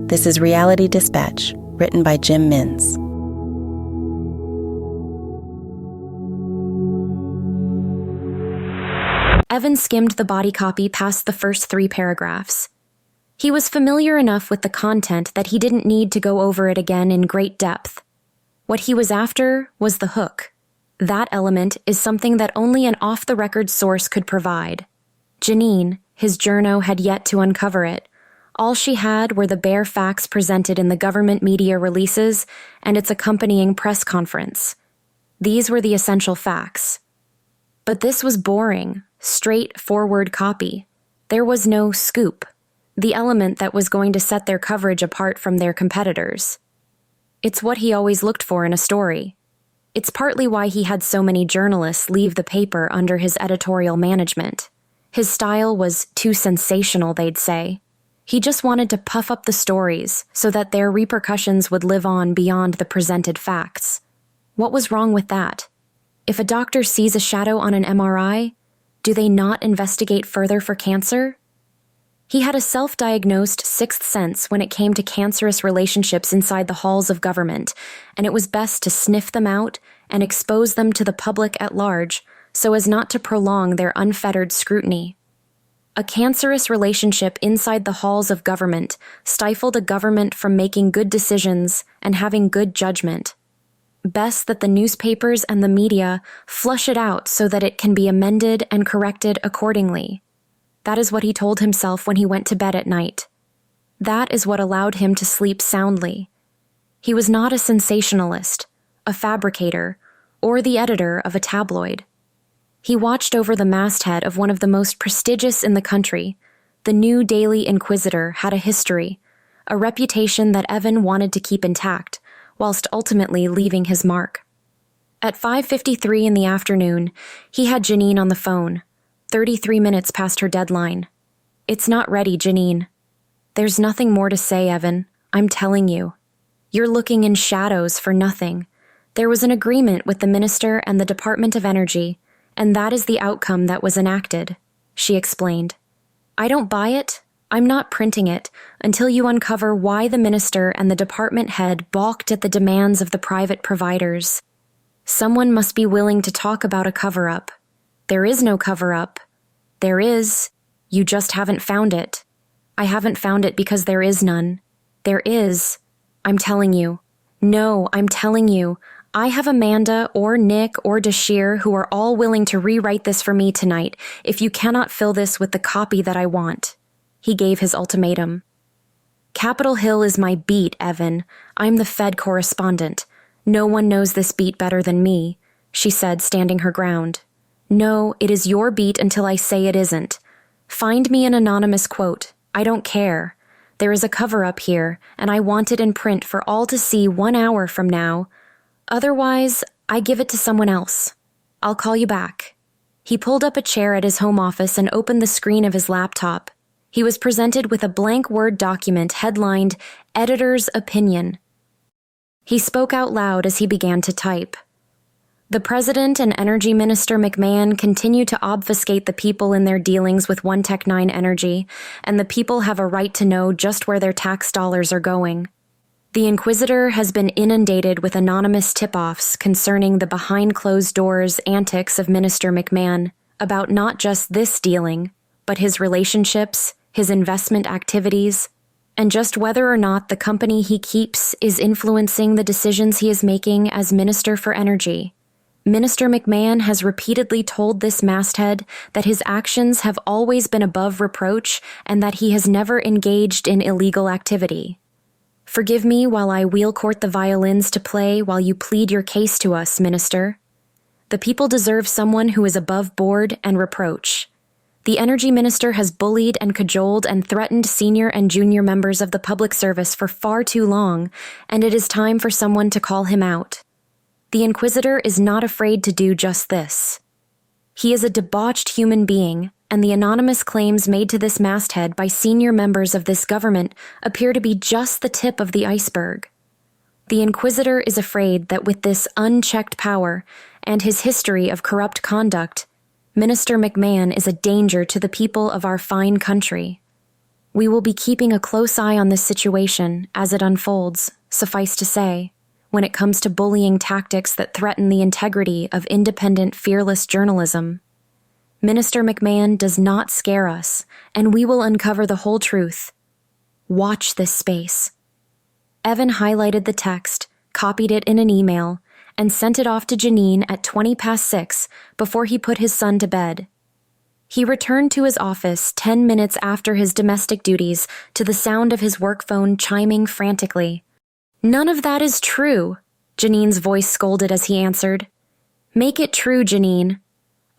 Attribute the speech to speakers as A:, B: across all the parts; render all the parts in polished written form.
A: This is Reality Dispatch, written by Jim Mins.
B: Evan skimmed the body copy past the first 3 paragraphs. He was familiar enough with the content that he didn't need to go over it again in great depth. What he was after was the hook. That element is something that only an off-the-record source could provide. Janine, his journo, had yet to uncover it. All she had were the bare facts presented in the government media releases and its accompanying press conference. These were the essential facts. But this was boring, straightforward copy. There was no scoop, the element that was going to set their coverage apart from their competitors. It's what he always looked for in a story. It's partly why he had so many journalists leave the paper under his editorial management. His style was too sensational, they'd say. He just wanted to puff up the stories so that their repercussions would live on beyond the presented facts. What was wrong with that? If a doctor sees a shadow on an MRI, do they not investigate further for cancer? He had a self-diagnosed sixth sense when it came to cancerous relationships inside the halls of government, and it was best to sniff them out and expose them to the public at large so as not to prolong their unfettered scrutiny. A cancerous relationship inside the halls of government stifled a government from making good decisions and having good judgment. Best that the newspapers and the media flush it out so that it can be amended and corrected accordingly. That is what he told himself when he went to bed at night. That is what allowed him to sleep soundly. He was not a sensationalist, a fabricator, or the editor of a tabloid. He watched over the masthead of one of the most prestigious in the country. The new Daily Inquisitor had a history, a reputation that Evan wanted to keep intact, whilst ultimately leaving his mark. At 5:53 in the afternoon, he had Janine on the phone, 33 minutes past her deadline. "It's not ready, Janine." "There's nothing more to say, Evan. I'm telling you. You're looking in shadows for nothing. There was an agreement with the Minister and the Department of Energy, and that is the outcome that was enacted," she explained. "I don't buy it. I'm not printing it until you uncover why the Minister and the department head balked at the demands of the private providers. Someone must be willing to talk about a cover-up. There is no cover-up. There is. You just haven't found it. I haven't found it because there is none. There is. I'm telling you. No, I'm telling you. I have Amanda or Nick or Dashir who are all willing to rewrite this for me tonight if you cannot fill this with the copy that I want." He gave his ultimatum. "Capitol Hill is my beat, Evan. I'm the Fed correspondent. No one knows this beat better than me," she said, standing her ground. "No, it is your beat until I say it isn't. Find me an anonymous quote. I don't care. There is a cover-up here, and I want it in print for all to see 1 hour from now. Otherwise, I give it to someone else. I'll call you back." He pulled up a chair at his home office and opened the screen of his laptop. He was presented with a blank Word document headlined, "Editor's Opinion." He spoke out loud as he began to type. "The President and Energy Minister McMahon continue to obfuscate the people in their dealings with One Tech 9 Energy, and the people have a right to know just where their tax dollars are going. The Inquisitor has been inundated with anonymous tip-offs concerning the behind-closed-doors antics of Minister McMahon about not just this dealing, but his relationships, his investment activities, and just whether or not the company he keeps is influencing the decisions he is making as Minister for Energy. Minister McMahon has repeatedly told this masthead that his actions have always been above reproach and that he has never engaged in illegal activity. Forgive me while I wheel court the violins to play while you plead your case to us, Minister. The people deserve someone who is above board and reproach. The Energy Minister has bullied and cajoled and threatened senior and junior members of the public service for far too long, and it is time for someone to call him out. The Inquisitor is not afraid to do just this. He is a debauched human being, and the anonymous claims made to this masthead by senior members of this government appear to be just the tip of the iceberg. The Inquisitor is afraid that with this unchecked power and his history of corrupt conduct, Minister McMahon is a danger to the people of our fine country. We will be keeping a close eye on this situation as it unfolds, suffice to say, when it comes to bullying tactics that threaten the integrity of independent, fearless journalism. Minister McMahon does not scare us, and we will uncover the whole truth. Watch this space. Evan highlighted the text, copied it in an email, and sent it off to Janine at 6:20 before he put his son to bed. He returned to his office 10 minutes after his domestic duties to the sound of his work phone chiming frantically. "None of that is true," Janine's voice scolded as he answered. "Make it true, Janine."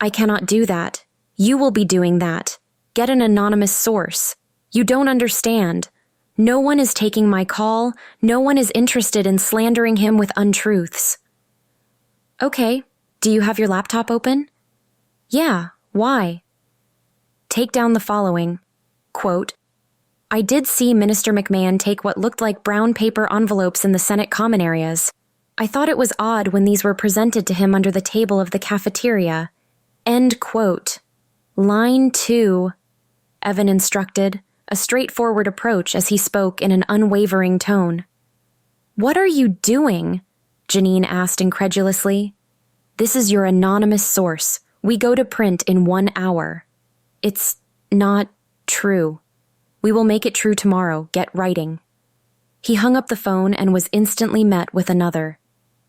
B: "I cannot do that. You will be doing that. Get an anonymous source. You don't understand. No one is taking my call. No one is interested in slandering him with untruths." "Okay. Do you have your laptop open?" "Yeah. Why?" "Take down the following." Quote, "I did see Minister McMahon take what looked like brown paper envelopes in the Senate common areas. I thought it was odd when these were presented to him under the table of the cafeteria." End quote. "Line 2, Evan instructed, a straightforward approach as he spoke in an unwavering tone. "What are you doing?" Janine asked incredulously. "This is your anonymous source. We go to print in 1 hour." "It's not true. We will make it true tomorrow. Get writing." He hung up the phone and was instantly met with another.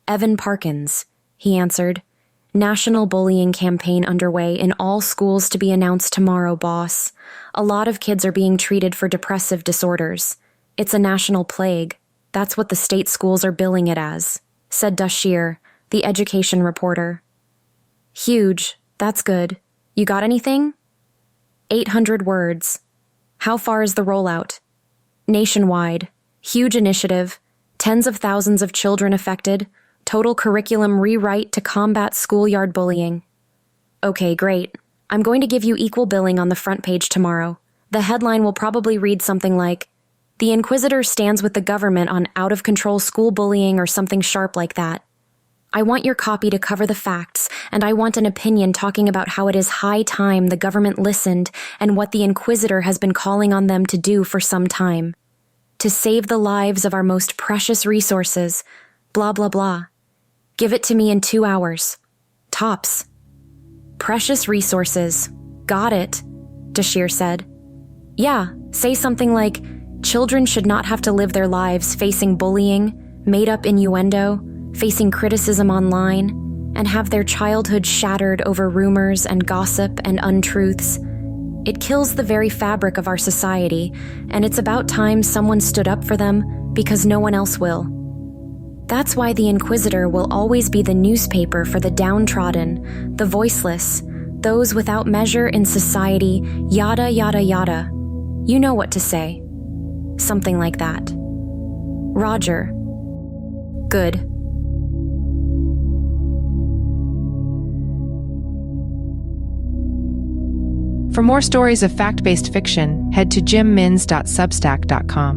B: "Evan Parkins," he answered. "National bullying campaign underway in all schools to be announced tomorrow, boss. A lot of kids are being treated for depressive disorders. It's a national plague. That's what the state schools are billing it as," said Dashir, the education reporter. "Huge. That's good. You got anything?" 800 words. "How far is the rollout?" "Nationwide. Huge initiative. Tens of thousands of children affected. Total curriculum rewrite to combat schoolyard bullying." "Okay, great. I'm going to give you equal billing on the front page tomorrow. The headline will probably read something like, 'The Inquisitor stands with the government on out-of-control school bullying,' or something sharp like that. I want your copy to cover the facts, and I want an opinion talking about how it is high time the government listened and what the Inquisitor has been calling on them to do for some time. To save the lives of our most precious resources, blah blah blah. Give it to me in 2 hours. Tops." "Precious resources. Got it," Dashir said. "Yeah, say something like, 'Children should not have to live their lives facing bullying, made-up innuendo, facing criticism online, and have their childhood shattered over rumors and gossip and untruths. It kills the very fabric of our society, and it's about time someone stood up for them because no one else will.' That's why the Inquisitor will always be the newspaper for the downtrodden, the voiceless, those without measure in society, yada yada yada. You know what to say. Something like that." "Roger." "Good."
C: For more stories of fact-based fiction, head to jimmins.substack.com.